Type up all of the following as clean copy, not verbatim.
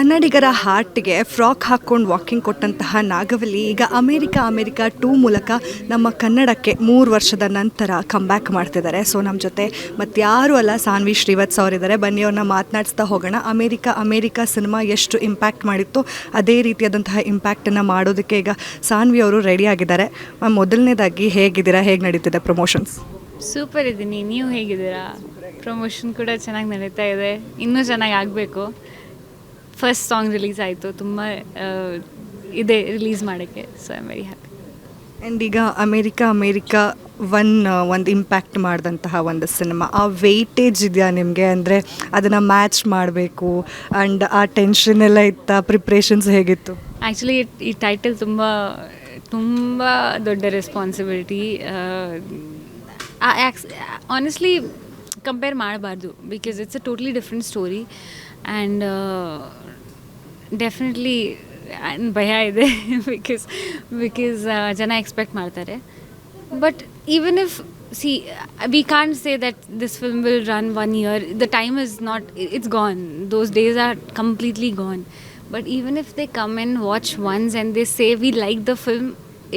ಕನ್ನಡಿಗರ ಹಾರ್ಟ್ಗೆ ಫ್ರಾಕ್ ಹಾಕ್ಕೊಂಡು ವಾಕಿಂಗ್ ಕೊಟ್ಟಂತಹ ನಾಗವಲ್ಲಿ ಈಗ ಅಮೇರಿಕಾ 2 ಮೂಲಕ ನಮ್ಮ ಕನ್ನಡಕ್ಕೆ 3 ವರ್ಷದ ನಂತರ ಕಮ್ಬ್ಯಾಕ್ ಮಾಡ್ತಿದ್ದಾರೆ. ಸೊ ನಮ್ಮ ಜೊತೆ ಮತ್ತಾರೂ ಅಲ್ಲ, ಸಾನ್ವಿ ಶ್ರೀವತ್ಸ ಅವರಿದ್ದಾರೆ. ಬನ್ನಿ ಅವ್ರನ್ನ ಮಾತನಾಡಿಸ್ತಾ ಹೋಗೋಣ. ಅಮೇರಿಕಾ ಸಿನಿಮಾ ಎಷ್ಟು ಇಂಪ್ಯಾಕ್ಟ್ ಮಾಡಿತ್ತು ಅದೇ ರೀತಿಯಾದಂತಹ ಇಂಪ್ಯಾಕ್ಟನ್ನು ಮಾಡೋದಕ್ಕೆ ಈಗ ಸಾನ್ವಿ ಅವರು ರೆಡಿ ಆಗಿದ್ದಾರೆ. ಮೊದಲನೇದಾಗಿ ಹೇಗಿದ್ದೀರಾ, ಹೇಗೆ ನಡೀತಿದೆ ಪ್ರಮೋಷನ್ಸ್? ಸೂಪರ್ ಇದ್ದೀನಿ, ನೀವು ಹೇಗಿದ್ದೀರಾ? ಪ್ರಮೋಷನ್ ಕೂಡ ಚೆನ್ನಾಗಿ ನಡೀತಾ ಇದೆ, ಇನ್ನೂ ಚೆನ್ನಾಗಿ ಆಗಬೇಕು. ಫಸ್ಟ್ ಸಾಂಗ್ ರಿಲೀಸ್ ಆಯಿತು, ತುಂಬ ಇದೆ ರಿಲೀಸ್ ಮಾಡೋಕ್ಕೆ. So I am very happy. And ಈಗ ಅಮೇರಿಕಾ ಒಂದು ಇಂಪ್ಯಾಕ್ಟ್ ಮಾಡಿದಂತಹ ಒಂದು ಸಿನಿಮಾ, ಆ ವೆಯ್ಟೇಜ್ ಇದೆಯಾ ನಿಮಗೆ? ಅಂದರೆ ಅದನ್ನು ಮ್ಯಾಚ್ ಮಾಡಬೇಕು ಆ್ಯಂಡ್ ಆ ಟೆನ್ಷನ್ ಎಲ್ಲ ಇತ್ತಾ? ಪ್ರಿಪ್ರೇಷನ್ಸ್ ಹೇಗಿತ್ತು? ಆ್ಯಕ್ಚುಲಿ ಈ ಟೈಟಲ್ ತುಂಬ ದೊಡ್ಡ ರೆಸ್ಪಾನ್ಸಿಬಿಲಿಟಿ. ಆನೆಸ್ಟ್ಲಿ ಕಂಪೇರ್ ಮಾಡಬಾರ್ದು, because it's a totally different story. And definitely ಭಯ ಇದೆ ಬಿಕಾಸ್ ಜನ ಎಕ್ಸ್ಪೆಕ್ಟ್ ಮಾಡ್ತಾರೆ. But even if we can't say that this film will run 1 year. The time is not, it's gone. Those days are completely gone. But even if they come and watch once and they say we like the film,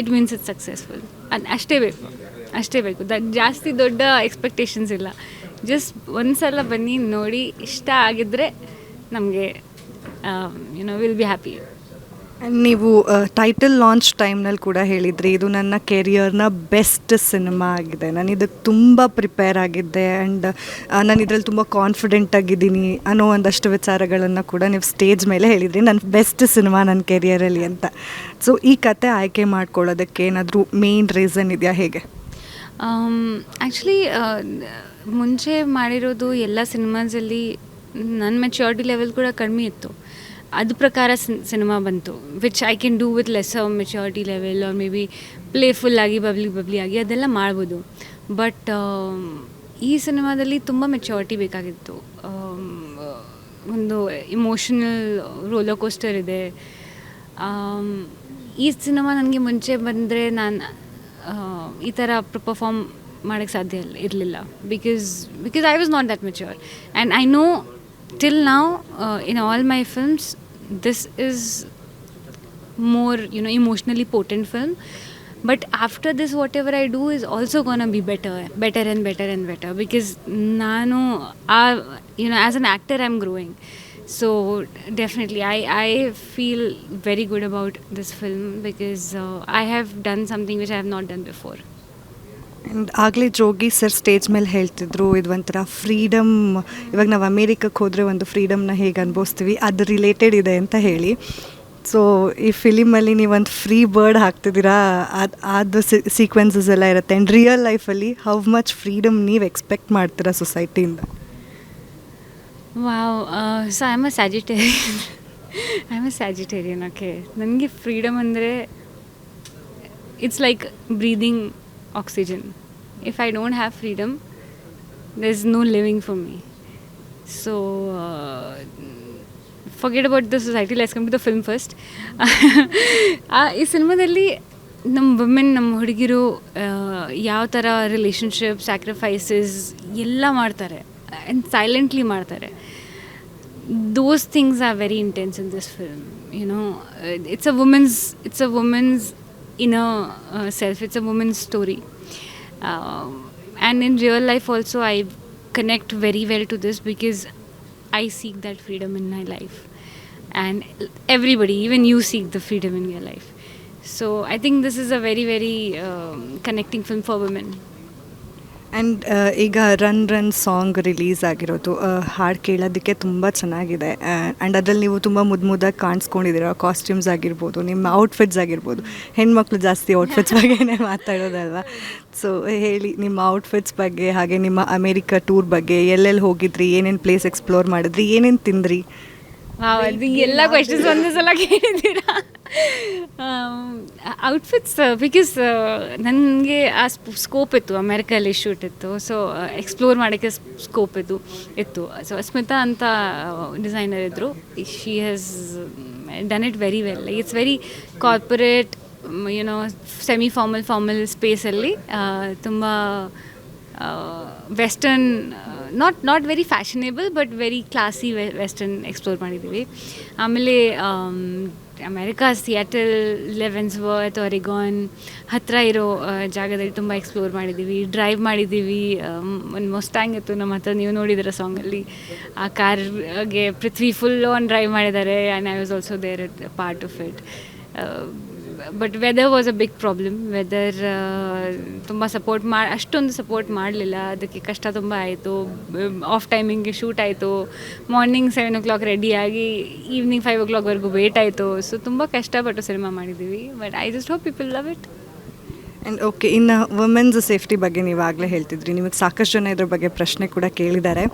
it means it's successful. And ಅಷ್ಟೇ ಬೇಕು. ಜಾಸ್ತಿ ದೊಡ್ಡ expectations ಇಲ್ಲ. Just ಒಂದ್ಸಲ ಬನ್ನಿ, ನೋಡಿ, ಇಷ್ಟ ಆಗಿದ್ರೆ ನಮಗೆ ವಿಲ್ ಬಿ ಹ್ಯಾಪಿ. ನೀವು ಟೈಟಲ್ ಲಾಂಚ್ ಟೈಮ್ನಲ್ಲಿ ಕೂಡ ಹೇಳಿದ್ರಿ, ಇದು ನನ್ನ ಕೆರಿಯರ್ನ ಬೆಸ್ಟ್ ಸಿನಿಮಾ ಆಗಿದೆ, ನಾನು ಇದಕ್ಕೆ ತುಂಬ ಪ್ರಿಪೇರ್ ಆಗಿದ್ದೆ ಆ್ಯಂಡ್ ನಾನು ಇದರಲ್ಲಿ ತುಂಬ ಕಾನ್ಫಿಡೆಂಟ್ ಆಗಿದ್ದೀನಿ ಅನ್ನೋ ಒಂದಷ್ಟು ವಿಚಾರಗಳನ್ನು ಕೂಡ ನೀವು ಸ್ಟೇಜ್ ಮೇಲೆ ಹೇಳಿದ್ರಿ. ನನ್ನ ಬೆಸ್ಟ್ ಸಿನಿಮಾ ನನ್ನ ಕೆರಿಯರಲ್ಲಿ ಅಂತ. ಸೊ ಈ ಕತೆ ಆಯ್ಕೆ ಮಾಡ್ಕೊಳ್ಳೋದಕ್ಕೆ ಏನಾದರೂ ಮೇನ್ ರೀಸನ್ ಇದೆಯಾ, ಹೇಗೆ? ಆ್ಯಕ್ಚುಲಿ ಮುಂಚೆ ಮಾಡಿರೋದು ಎಲ್ಲ ಸಿನಿಮಾಸಲ್ಲಿ ನನ್ನ ಮೆಚ್ಯೂರಿಟಿ ಲೆವೆಲ್ ಕೂಡ ಕಡಿಮೆ ಇತ್ತು. ಅದು ಪ್ರಕಾರ ಸಿನಿಮಾ ಬಂತು, which I can do with lesser maturity level, or maybe playful ಆಗಿ ಬಬ್ಲಿ ಆಗಿ ಅದೆಲ್ಲ ಮಾಡ್ಬೋದು. ಬಟ್ ಈ ಸಿನಿಮಾದಲ್ಲಿ ತುಂಬ ಮೆಚ್ಯೂರಿಟಿ ಬೇಕಾಗಿತ್ತು. ಒಂದು ಇಮೋಷನಲ್ ರೋಲರ್ ಕೋಸ್ಟರ್ ಇದೆ. ಈ ಸಿನಿಮಾ ನನಗೆ ಮುಂಚೆ ಬಂದರೆ ನಾನು ಈ ಥರ ಪರ್ಫಾರ್ಮ್ ಮಾಡೋಕ್ಕೆ ಸಾಧ್ಯ ಇರಲಿಲ್ಲ, because I was not that mature. And I know till now in all my films this is more emotionally potent film, but after this whatever I do is also gonna be better and better, because nanu as an actor I'm growing. So definitely I feel very good about this film because I have done something which I have not done before. And ಆಗಲೇ ಜೋಗಿ sir stage ಮೇಲೆ ಹೇಳ್ತಿದ್ರು, ಇದು ಒಂಥರ freedom, ಇವಾಗ ನಾವು ಅಮೇರಿಕಕ್ಕೆ ಹೋದರೆ ಒಂದು ಫ್ರೀಡಮ್ನ ಹೇಗೆ ಅನುಭವಿಸ್ತೀವಿ ಅದು ರಿಲೇಟೆಡ್ ಇದೆ ಅಂತ ಹೇಳಿ. ಸೊ ಈ ಫಿಲಿಮಲ್ಲಿ ನೀವೊಂದು ಫ್ರೀ ಬರ್ಡ್ ಹಾಕ್ತಿದ್ದೀರಾ, ಅದು ಸೀಕ್ವೆನ್ಸಸ್ ಎಲ್ಲ ಇರುತ್ತೆ. ಆ್ಯಂಡ್ ರಿಯಲ್ ಲೈಫಲ್ಲಿ ಹೌ ಮಚ್ ಫ್ರೀಡಮ್ ನೀವು ಎಕ್ಸ್ಪೆಕ್ಟ್ ಮಾಡ್ತೀರಾ ಸೊಸೈಟಿಯಿಂದ? Wow, so I am a Sagittarian. Okay, ನನಗೆ ಫ್ರೀಡಮ್ ಅಂದರೆ it's like breathing oxygen. If I don't have freedom, there's no living for me. So forget about the society, let's come to the film first. ಈ ಸಿನಿಮಾದಲ್ಲಿ ನಮ್ಮ women, ನಮ್ಮ ಹುಡುಗಿರು ಯಾವ ಥರ relationship, sacrifices ಎಲ್ಲ ಮಾಡ್ತಾರೆ ಆ್ಯಂಡ್ ಸೈಲೆಂಟ್ಲಿ ಮಾಡ್ತಾರೆ. those things are very intense in this film. It's a woman's inner self, it's a woman's story, and in real life also I connect very well to this because I seek that freedom in my life, and everybody, even you, seek the freedom in your life. So I think this is a very connecting film for women. And ಈಗ run song release ಆಗಿರೋದು, ಹಾಡು ಕೇಳೋದಕ್ಕೆ ತುಂಬ ಚೆನ್ನಾಗಿದೆ. And ಅದರಲ್ಲಿ ನೀವು ತುಂಬ ಮುದ್ದಾಗಿ ಕಾಣಿಸ್ಕೊಂಡಿದ್ದೀರ. ಕಾಸ್ಟ್ಯೂಮ್ಸ್ ಆಗಿರ್ಬೋದು, ನಿಮ್ಮ ಔಟ್ಫಿಟ್ಸ್ ಆಗಿರ್ಬೋದು. ಹೆಣ್ಮಕ್ಳು ಜಾಸ್ತಿ ಔಟ್ಫಿಟ್ಸ್ ಬಗ್ಗೆನೇ ಮಾತಾಡೋದಲ್ವ? ಸೊ ಹೇಳಿ ನಿಮ್ಮ ಔಟ್ಫಿಟ್ಸ್ ಬಗ್ಗೆ, ಹಾಗೆ ನಿಮ್ಮ ಅಮೇರಿಕಾ ಟೂರ್ ಬಗ್ಗೆ, ಎಲ್ಲೆಲ್ಲಿ ಹೋಗಿದ್ರಿ, ಏನೇನು ಪ್ಲೇಸ್ ಎಕ್ಸ್ಪ್ಲೋರ್ ಮಾಡಿದ್ರಿ, ಏನೇನು ತಿಂದ್ರಿ? ಅದು ಎಲ್ಲ ಕ್ವೆಶನ್ಸ್ ಒಂದೇ ಸಲ ಕೇಳಿದ್ದೀರಾ. ಔಟ್ಫಿಟ್ಸ್ ಬಿಕಾಸ್ ನನಗೆ ಆ ಸ್ಕೋಪ್ ಇತ್ತು, ಅಮೇರಿಕಲ್ಲಿ ಶೂಟ್ ಇತ್ತು, ಸೊ ಎಕ್ಸ್ಪ್ಲೋರ್ ಮಾಡೋಕ್ಕೆ ಸ್ಕೋಪ್ ಇತ್ತು. ಸೊ ಸ್ಮಿತಾ ಅಂತ ಡಿಸೈನರ್ ಇದ್ದರು, she has done it very well. It's very corporate, semi formal ಸ್ಪೇಸಲ್ಲಿ ತುಂಬ western not very fashionable but very classy western explore ಮಾಡಿದ್ದೀವಿ. ಆಮೇಲೆ ಅಮೆರಿಕಾ, ಸಿಯಾಟಲ್, ಲೆವೆನ್ಸ್ವರ್ತ್, ಒರೆಗಾನ್ ಹತ್ತಿರ ಇರೋ ಜಾಗದಲ್ಲಿ ತುಂಬ ಎಕ್ಸ್ಪ್ಲೋರ್ ಮಾಡಿದ್ದೀವಿ. ಡ್ರೈವ್ ಮಾಡಿದ್ದೀವಿ. ಒಂದು ಮೊಸ್ಟ್ಯಾಂಗ್ ಇತ್ತು ನಮ್ಮ ಹತ್ರ, ನೀವು ನೋಡಿದ್ದೀರ ಸಾಂಗಲ್ಲಿ. ಆ ಕಾರ್ಗೆ ಪೃಥ್ವಿ ಫುಲ್ ಆನ್ ಡ್ರೈವ್ ಮಾಡಿದ್ದಾರೆ and I was also there at part of it. But weather was a big problem. Weather ತುಂಬ ಅಷ್ಟೊಂದು ಸಪೋರ್ಟ್ ಮಾಡಲಿಲ್ಲ. ಅದಕ್ಕೆ ಕಷ್ಟ ತುಂಬ ಆಯಿತು. ಆಫ್ ಟೈಮಿಂಗ್ಗೆ ಶೂಟ್ ಆಯಿತು. ಮಾರ್ನಿಂಗ್ 7 o'clock ರೆಡಿಯಾಗಿ ಈವ್ನಿಂಗ್ 5 o'clockವರೆಗೂ ವೇಟ್ ಆಯಿತು. ಸೊ ತುಂಬ ಕಷ್ಟಪಟ್ಟು ಸಿನಿಮಾ ಮಾಡಿದ್ದೀವಿ. But I just hope people love it. And okay, ಇನ್ನು ವುಮೆನ್ಸ್ ಸೇಫ್ಟಿ ಬಗ್ಗೆ ನೀವಾಗಲೇ ಹೇಳ್ತಿದ್ರಿ. ನಿಮಗೆ ಸಾಕಷ್ಟು ಜನ ಇದ್ರ ಬಗ್ಗೆ ಪ್ರಶ್ನೆ ಕೂಡ ಕೇಳಿದ್ದಾರೆ.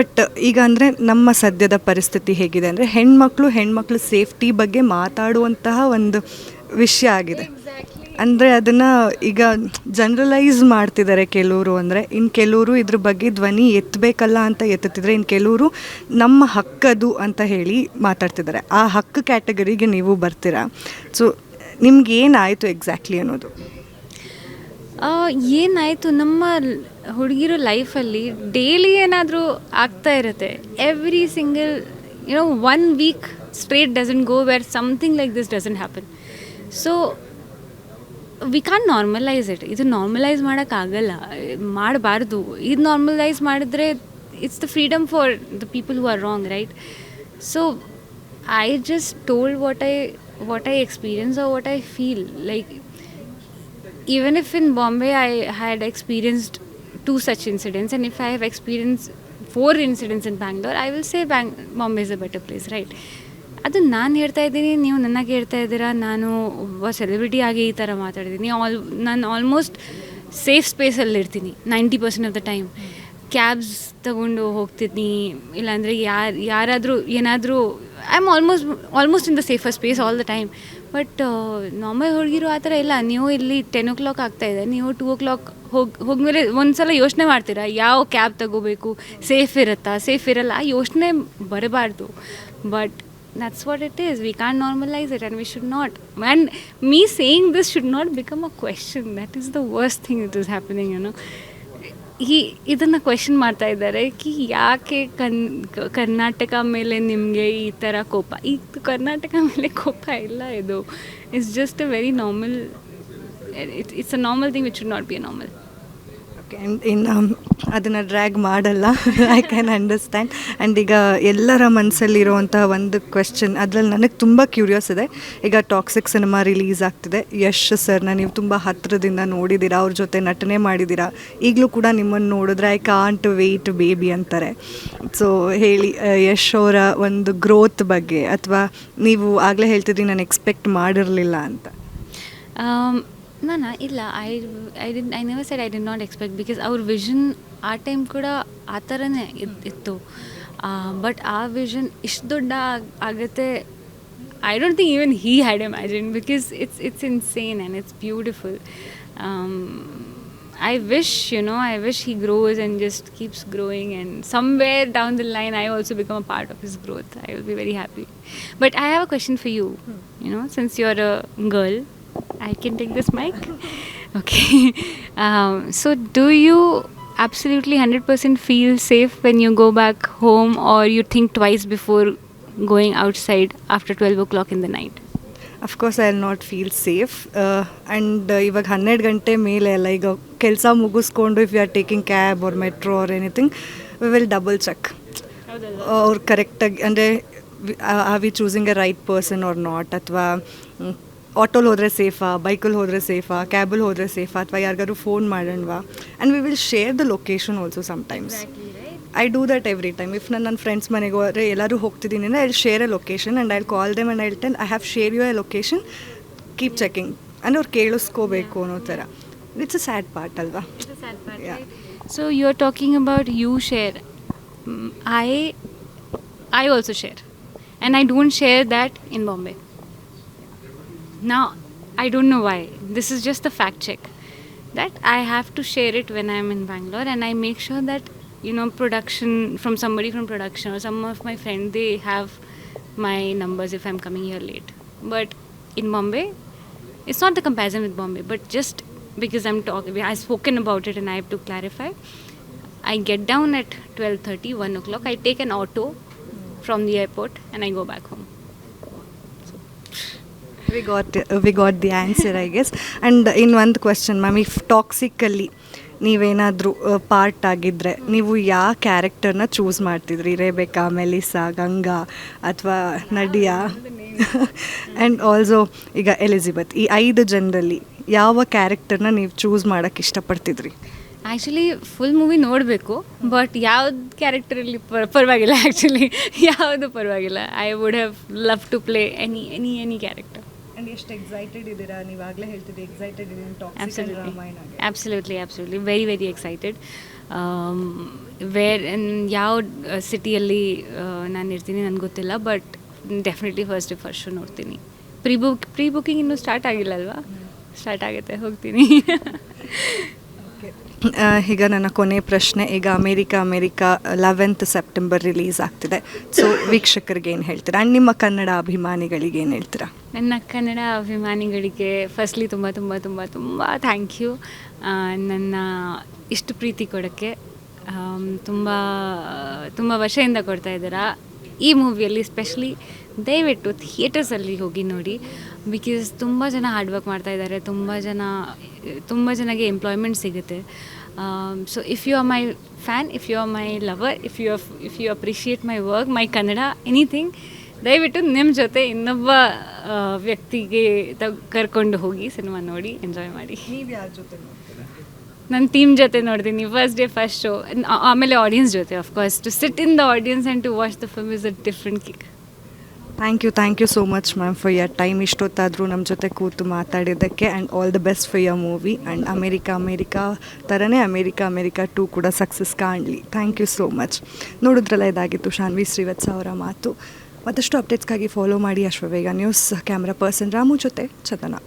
ಬಟ್ ಈಗ ಅಂದರೆ ನಮ್ಮ ಸದ್ಯದ ಪರಿಸ್ಥಿತಿ ಹೇಗಿದೆ ಅಂದರೆ ಹೆಣ್ಮಕ್ಳು ಸೇಫ್ಟಿ ಬಗ್ಗೆ ಮಾತಾಡುವಂತಹ ಒಂದು ವಿಷಯ ಆಗಿದೆ. ಅಂದರೆ ಅದನ್ನು ಈಗ ಜನರಲೈಸ್ ಮಾಡ್ತಿದ್ದಾರೆ ಕೆಲವರು. ಅಂದರೆ ಇನ್ನು ಕೆಲವರು ಇದ್ರ ಬಗ್ಗೆ ಧ್ವನಿ ಎತ್ತಬೇಕಲ್ಲ ಅಂತ ಎತ್ತುತ್ತಿದ್ರೆ, ಇನ್ನು ಕೆಲವರು ನಮ್ಮ ಹಕ್ಕದು ಅಂತ ಹೇಳಿ ಮಾತಾಡ್ತಿದ್ದಾರೆ. ಆ ಹಕ್ಕು ಕ್ಯಾಟಗರಿಗೆ ನೀವು ಬರ್ತೀರಾ. ಸೊ ನಿಮ್ಗೆ ಏನಾಯಿತು ಎಕ್ಸಾಕ್ಟ್ಲಿ ಅನ್ನೋದು? ಏನಾಯಿತು, ನಮ್ಮ ಹುಡುಗಿರು ಲೈಫಲ್ಲಿ ಡೈಲಿ ಏನಾದರೂ ಆಗ್ತಾ ಇರುತ್ತೆ. Every single 1 week straight doesn't go where something like this doesn't happen. So we can normalise it. ಇದು ನಾರ್ಮಲೈಸ್ ಮಾಡೋಕ್ಕಾಗಲ್ಲ, ಮಾಡಬಾರ್ದು. ಇದು ನಾರ್ಮಲೈಸ್ ಮಾಡಿದ್ರೆ it's the freedom for the people who are wrong, right? So I just told what I experience or what I feel. Like, even if in Bombay I had experienced 2 such incidents, and if I have experienced 4 incidents in Bangalore, I will say Bombay is a better place, right? ಅದು ನಾನು ಹೇಳ್ತಾ ಇದ್ದೀನಿ, ನೀವು ನನಗೆ ಹೇಳ್ತಾ ಇದ್ದೀರಾ. ನಾನು ಒಬ್ಬ ಸೆಲೆಬ್ರಿಟಿ ಆಗಿ ಈ ಥರ ಮಾತಾಡ್ತೀನಿ. ನಾನು ಆಲ್ಮೋಸ್ಟ್ ಸೇಫ್ ಸ್ಪೇಸಲ್ಲಿರ್ತೀನಿ 90% ಆಫ್ ದ ಟೈಮ್. ಕ್ಯಾಬ್ಸ್ ತಗೊಂಡು ಹೋಗ್ತೀನಿ, ಇಲ್ಲಾಂದರೆ ಯಾರಾದರೂ ಏನಾದರೂ I am almost in the safer space all the time. But normal ಹುಡುಗಿರು ಆ ಥರ ಇಲ್ಲ. ನೀವು ಇಲ್ಲಿ 10 o'clock ಆಗ್ತಾಯಿದೆ, ನೀವು 2 o'clock ಹೋಗ್ಮೇಲೆ ಒಂದು ಸಲ ಯೋಚನೆ ಮಾಡ್ತೀರಾ, ಯಾವ ಕ್ಯಾಬ್ ತಗೋಬೇಕು, ಸೇಫ್ ಇರುತ್ತಾ, ಸೇಫ್ ಇರಲ್ಲ, ಆ ಯೋಚನೆ ಬರಬಾರ್ದು. But that's what it is. We can't normalize it, and we should not. And me saying this should not become a question. That is the worst thing that is happening, ಇದನ್ನು question ಮಾಡ್ತಾ ಇದ್ದಾರೆ ಕಿ ಯಾಕೆ ಕರ್ನಾಟಕ ಮೇಲೆ ನಿಮಗೆ ಈ ಥರ ಕೋಪ. ಈ ಕರ್ನಾಟಕ ಮೇಲೆ ಕೋಪ ಇಲ್ಲ. ಇದು it's just a very normal, it's a normal thing which should not be a normal. Okay, ಇನ್ನು ಅದನ್ನು ಡ್ರ್ಯಾಗ್ ಮಾಡಲ್ಲ. I can understand. ಆ್ಯಂಡ್ ಈಗ ಎಲ್ಲರ ಮನಸ್ಸಲ್ಲಿರುವಂಥ ಒಂದು ಕ್ವೆಶ್ಚನ್, ಅದರಲ್ಲಿ ನನಗೆ ತುಂಬ ಕ್ಯೂರಿಯಸ್ ಇದೆ. ಈಗ ಟಾಕ್ಸಿಕ್ ಸಿನಿಮಾ ರಿಲೀಸ್ ಆಗ್ತಿದೆ. ಯಶ್ ಸರ್ನ ನೀವು ತುಂಬ ಹತ್ತಿರದಿಂದ ನೋಡಿದ್ದೀರಾ, ಅವ್ರ ಜೊತೆ ನಟನೆ ಮಾಡಿದ್ದೀರಾ. ಈಗಲೂ ಕೂಡ ನಿಮ್ಮನ್ನು ನೋಡಿದ್ರೆ ಐ ಕಾಂಟ್ ವೇಟ್ ಬೇಬಿ ಅಂತಾರೆ. ಸೊ ಹೇಳಿ, ಯಶ್ ಅವರ ಒಂದು ಗ್ರೋತ್ ಬಗ್ಗೆ, ಅಥವಾ ನೀವು ಆಗಲೇ ಹೇಳ್ತಿದ್ರಿ ನಾನು ಎಕ್ಸ್ಪೆಕ್ಟ್ ಮಾಡಿರಲಿಲ್ಲ ಅಂತ. ಇಲ್ಲ, I never said I did not expect, because ಅವ್ರ ವಿಷನ್ ಆ ಟೈಮ್ ಕೂಡ ಆ ಥರನೇ ಇತ್ತು. ಬಟ್ ಆ ವಿಷನ್ ಇಷ್ಟು ದೊಡ್ಡ ಆಗುತ್ತೆ, I don't think even he had imagine, because it's insane and it's beautiful. I wish he grows and just keeps growing, and somewhere down the line I also become a part of his growth. I will be very happy. But I have a question for you. Since you're a girl, I can take this mic. Okay. So do you absolutely 100% feel safe when you go back home, or you think twice before going outside after 12 o'clock in the night? Of course I will not feel safe. And ಇವಾಗ 12 ಗಂಟೆ ಮೇಲೆ ಅಲ್ಲ, ಈಗ ಕೆಲಸ ಮುಗಿಸ್ಕೊಂಡು if you are taking cab or metro or anything, we will double check ಅವ್ರು ಕರೆಕ್ಟಾಗಿ, ಅಂದರೆ are we choosing a right person or not, ಅಥವಾ ಆಟೋಲ್ಲಿ ಹೋದರೆ ಸೇಫಾ, ಬೈಕಲ್ಲಿ ಹೋದರೆ ಸೇಫಾ, ಕ್ಯಾಬಲ್ಲಿ ಹೋದರೆ ಸೇಫಾ, ಅಥವಾ ಯಾರಿಗಾದ್ರು ಫೋನ್ ಮಾಡೋಣವಾ. And we will share the location also sometimes. I do that every time. If ನನ್ನ ಫ್ರೆಂಡ್ಸ್ ಮನೆಗೆ ಹೋದರೆ ಎಲ್ಲರೂ ಹೋಗ್ತಿದ್ದೀನಿ ಅಂದರೆ I share a location and I call them and I tell I have share you a location, keep checking. ಅಂದರೆ ಅವ್ರು ಕೇಳಿಸ್ಕೋಬೇಕು ಅನ್ನೋ ಥರ. ಇಟ್ಸ್ ಅ ಸ್ಯಾಡ್ ಪಾರ್ಟ್ ಅಲ್ವಾ? So you are talking about you share. I also share, and I don't share that in Bombay. Now I don't know why. This is just a fact check that I have to share it when I am in Bangalore, and I make sure that production, from somebody from production or some of my friends, they have my numbers if I'm coming here late. But in Bombay, it's not the comparison with Bombay, but just because I've spoken about it and I have to clarify, I get down at 12:30, 1 o'clock. I take an auto from the airport and I go back home. We got the answer I guess. And ಇನ್ನೊಂದು question ma'am, if ಟಾಕ್ಸಿಕಲ್ಲಿ ನೀವೇನಾದರೂ part ಆಗಿದ್ದರೆ ನೀವು ಯಾವ ಕ್ಯಾರೆಕ್ಟರ್ನ choose ಮಾಡ್ತಿದ್ರಿ? ರೇಬೇಕಾ, Melissa, Ganga ಅಥವಾ Nadia? And also ಈಗ Elizabeth, ಈ 5 ಜನರಲ್ಲಿ ಯಾವ ಕ್ಯಾರೆಕ್ಟರ್ನ ನೀವು ಚೂಸ್ ಮಾಡೋಕ್ಕೆ ಇಷ್ಟಪಡ್ತಿದ್ರಿ? ಆ್ಯಕ್ಚುಲಿ ಫುಲ್ ಮೂವಿ ನೋಡಬೇಕು, ಬಟ್ ಯಾವ್ದು ಕ್ಯಾರೆಕ್ಟರಲ್ಲಿ ಪರವಾಗಿಲ್ಲ. ಆ್ಯಕ್ಚುಲಿ ಯಾವುದು ಪರವಾಗಿಲ್ಲ. I would have love to play any character. And ಎಷ್ಟು ಎಕ್ಸೈಟೆಡ್ ಇದ್ದೀರಾ? ನೀವಾಗಲೇ ಹೇಳ್ತಿದ್ದೆ ಎಕ್ಸೈಟೆಡ್ ಇದ್ದೀನಿ absolutely very excited. ಯಾವ ಸಿಟಿಯಲ್ಲಿ ನಾನು ಇರ್ತೀನಿ ನನಗೆ ಗೊತ್ತಿಲ್ಲ, ಬಟ್ ಡೆಫಿನೆಟ್ಲಿ ಫಸ್ಟ್ ಶೋ ನೋಡ್ತೀನಿ. ಪ್ರೀ ಬುಕಿಂಗ್ ಇನ್ನೂ ಸ್ಟಾರ್ಟ್ ಆಗಿಲ್ಲ ಅಲ್ವಾ? ಸ್ಟಾರ್ಟ್ ಆಗುತ್ತೆ, ಹೋಗ್ತೀನಿ. ಈಗ ನನ್ನ ಕೊನೆ ಪ್ರಶ್ನೆ, ಈಗ ಅಮೇರಿಕಾ 11th ಸೆಪ್ಟೆಂಬರ್ ರಿಲೀಸ್ ಆಗ್ತಿದೆ. ಸೊ ವೀಕ್ಷಕರಿಗೆ ಏನು ಹೇಳ್ತೀರಾ? ಆ್ಯಂಡ್ ನಿಮ್ಮ ಕನ್ನಡ ಅಭಿಮಾನಿಗಳಿಗೆ ಏನು ಹೇಳ್ತೀರಾ? ನನ್ನ ಕನ್ನಡ ಅಭಿಮಾನಿಗಳಿಗೆ ಫಸ್ಟ್ಲಿ ತುಂಬ ತುಂಬ ತುಂಬ ತುಂಬ ಥ್ಯಾಂಕ್ ಯು. ನನ್ನ ಇಷ್ಟು ಪ್ರೀತಿ ಕೊಡೋಕ್ಕೆ ತುಂಬ ತುಂಬ ವರ್ಷದಿಂದ ಕೊಡ್ತಾ ಇದ್ದೀರಾ. ಈ ಮೂವಿಯಲ್ಲಿ ಸ್ಪೆಷಲಿ ದಯವಿಟ್ಟು ಥಿಯೇಟರ್ಸಲ್ಲಿ ಹೋಗಿ ನೋಡಿ, ಬಿಕಾಸ್ ತುಂಬ ಜನ ಹಾರ್ಡ್ ವರ್ಕ್ ಮಾಡ್ತಾಯಿದ್ದಾರೆ, ತುಂಬ ಜನಗೆ ಎಂಪ್ಲಾಯ್ಮೆಂಟ್ ಸಿಗುತ್ತೆ. So if you are my fan, if you are my lover, if you appreciate my work, my Kannada, anything, ದಯವಿಟ್ಟು ನಿಮ್ಮ ಜೊತೆ ಇನ್ನೊಬ್ಬ ವ್ಯಕ್ತಿಗೆ ಕರ್ಕೊಂಡು ಹೋಗಿ ಸಿನಿಮಾ ನೋಡಿ ಎಂಜಾಯ್ ಮಾಡಿ. ನೀವು ಯಾರ ಜೊತೆ ನೋಡ್ತೀರಾ? ನನ್ನ ಟೀಮ್ ಜೊತೆ ನೋಡ್ತೀನಿ ಫಸ್ಟ್ ಡೇ ಫಸ್ಟ್ ಶೋ, ಆಮೇಲೆ ಆಡಿಯನ್ಸ್ ಜೊತೆ. Of course to sit in the audience and to watch the film is a different kick. Thank you so much ma'am for your time. ಇಷ್ಟೊತ್ತಾದರೂ ನಮ್ಮ ಜೊತೆ ಕೂತು ಮಾತಾಡಿದ್ದಕ್ಕೆ. And all the best for your movie. And America ಥರನೇ America 2 ಕೂಡ success ಕಾಣಲಿ. Thank you so much. ನೋಡಿದ್ರಲ್ಲ, ಇದಾಗಿತ್ತು ಶಾನ್ವಿ ಶ್ರೀವತ್ಸ ಅವರ ಮಾತು. ಮತ್ತಷ್ಟು ಅಪ್ಡೇಟ್ಸ್ಗಾಗಿ ಫಾಲೋ ಮಾಡಿ Ashwavega news. Camera person Ramu ಜೊತೆ ಚಂದನ.